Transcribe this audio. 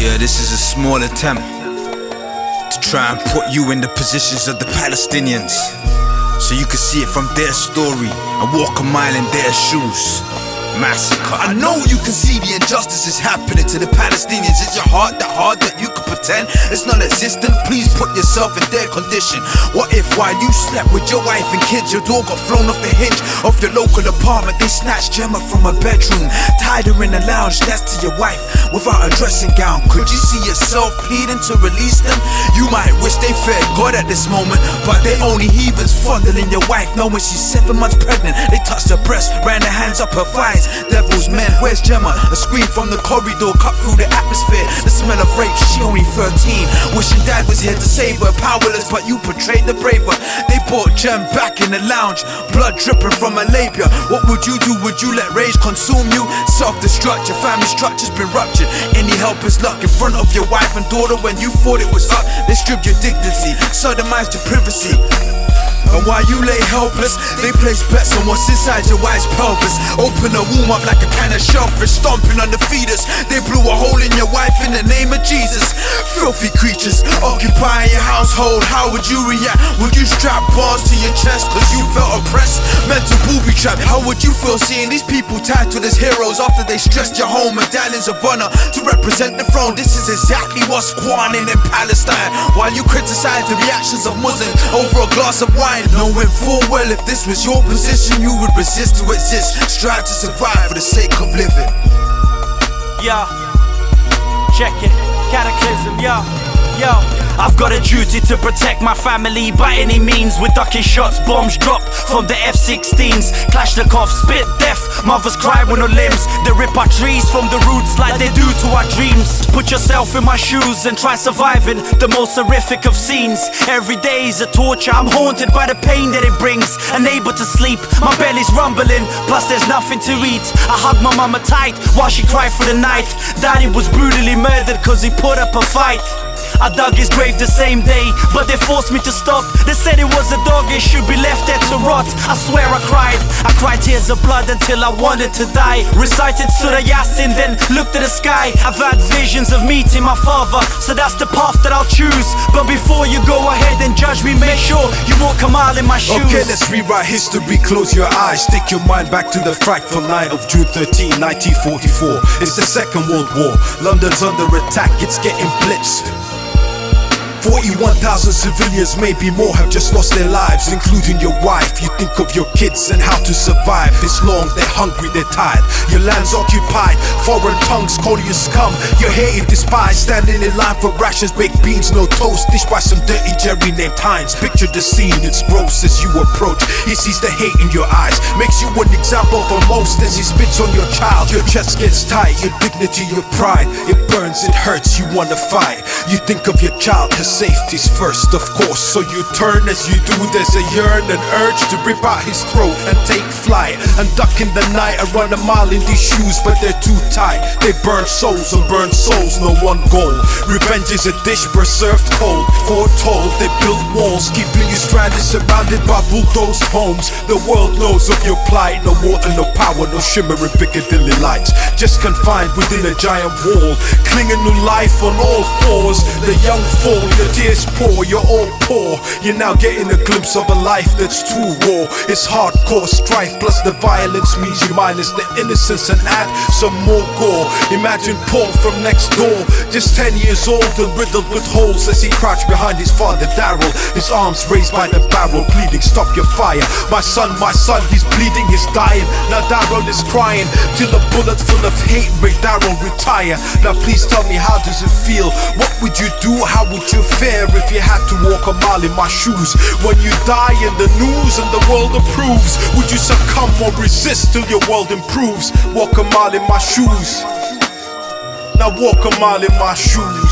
Yeah, this is a small attempt to try and put you in the positions of the Palestinians, so you can see it from their story and walk a mile in their shoes. Massacre. I know you can see the injustices happening to the Palestinians. Is your heart that hard that you can pretend it's non-existent? Please put yourself in their condition. What if while you slept with your wife and kids, your door got flown off the hinge of your local apartment? They snatched Gemma from her bedroom, tied her in the lounge next to your wife without a dressing gown. Could you see yourself pleading to release them? You might wish they feared God at this moment, but they only heathens fondling your wife, knowing she's 7 months pregnant. They touched her breast, ran their hands up her thighs. Devil's men, where's Gemma? A scream from the corridor cut through the atmosphere. The smell of rape, she only 13. Wishing dad was here to save her. Powerless, but you portrayed the braver. They brought Gem back in the lounge, blood dripping from her labia. What would you do? Would you let rage consume you? Self-destruct, your family structure's been ruptured. Any help is luck in front of your wife and daughter. When you thought it was up, they stripped your dignity, sodomized your privacy. And while you lay helpless, they place bets on what's inside your wife's pelvis. Open a womb up like a can of shellfish, stomping on the fetus. They blew a hole in your wife in the name of Jesus. Filthy creatures occupying your household. How would you react? Would you strap bars to your chest cause you felt oppressed? Mental booby trap. How would you feel seeing these people titled as heroes after they stressed your home medallions of honor to represent the throne? This is exactly what's going on in Palestine, while you criticize the reactions of Muslims over a glass of wine, knowing full well if this was your position, you would resist to exist, strive to survive for the sake of living. Yo, check it, cataclysm, yo. I've got a duty to protect my family by any means. With ducking shots, bombs dropped from the F-16s. Kalashnikov spit death, mothers cry with no limbs. They rip our trees from the roots like they do to our dreams. Put yourself in my shoes and try surviving the most horrific of scenes. Every day is a torture, I'm haunted by the pain that it brings. Unable to sleep, my belly's rumbling, plus there's nothing to eat. I hug my mama tight while she cried for the night. Daddy was brutally murdered cause he put up a fight. I dug his grave the same day, but they forced me to stop. They said it was a dog, it should be left there to rot. I swear I cried tears of blood until I wanted to die. Recited Surah Yasin, then looked at the sky. I've had visions of meeting my father, so that's the path that I'll choose. But before you go ahead and judge me, make sure you walk a mile in my shoes. Okay, let's rewrite history, close your eyes. Take your mind back to the frightful night of June 13, 1944. It's the Second World War, London's under attack, it's getting blitzed. 41,000 civilians, maybe more, have just lost their lives, including your wife. You think of your kids and how to survive. It's long, they're hungry, they're tired. Your land's occupied, foreign tongues call you scum. You're hated, despised, standing in line for rations, baked beans, no toast, dished by some dirty Jerry named Hines. Picture the scene, it's gross as you approach. He sees the hate in your eyes, makes you an example for most as he spits on your child. Your chest gets tight, your dignity, your pride, it burns, it hurts, you wanna fight. You think of your child, cause safety's first, of course. So you turn as you do, there's a yearn, an urge to rip out his throat and take flight. And duck in the night and run a mile in these shoes, but they're too tight. They burn souls and burn souls, no one goal. Revenge is a dish best served cold. Foretold, they build walls, keeping you stranded, surrounded by bulldozed homes. The world knows of your plight, no water, no power, no shimmering Piccadilly lights. Just confined within a giant wall, clinging to life on all fours. The young fall, your tears pour, you're all poor. You're now getting a glimpse of a life that's too raw. It's hardcore strife, plus the violence means you minus the innocence and add some more gore. Imagine Paul from next door, just 10 years old and riddled with holes as he crouched behind his father Daryl, his arms raised by the barrel, pleading, stop your fire. My son, he's bleeding, he's dying. Now Daryl is crying till a bullet full of hate make Daryl retire. Now please tell me, how does it feel? What would you do? How would you fare if you had to walk a mile in my shoes? When you die in the news and the world approves, would you succumb or resist till your world improves? Walk a mile in my shoes. Now walk a mile in my shoes.